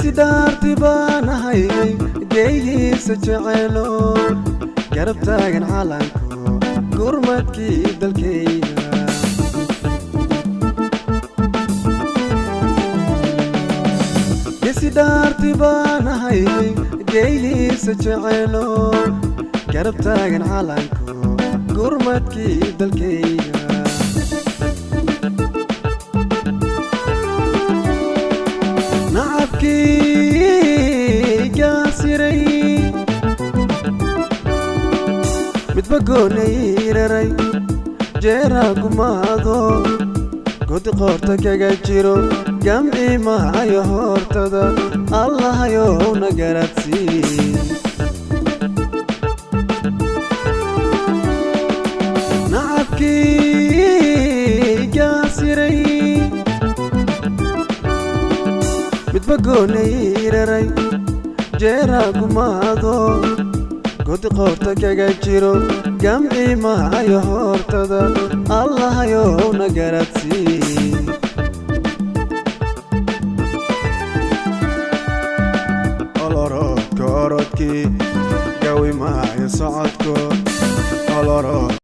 gesidaarti baan ahay geeyihiisa jecelo garab taagan calanku gurmadkii dalkayga gesidaarti baan ahay geeyihiisa jecelo garab taagan calanku gurmadkii dalkayga nacabkii gaasiray midba goonayraray jeeraa gumaado godi qoorta kaga jiro gamci maayo hortada allahayowna garadsii nacabkii gaasiray midba goonayraray jeeraa gumaado godi qoorta kaga jiro gamci maayo hortada allahayowna garadsii olorodka orodkii gawi maayo socodko olorodka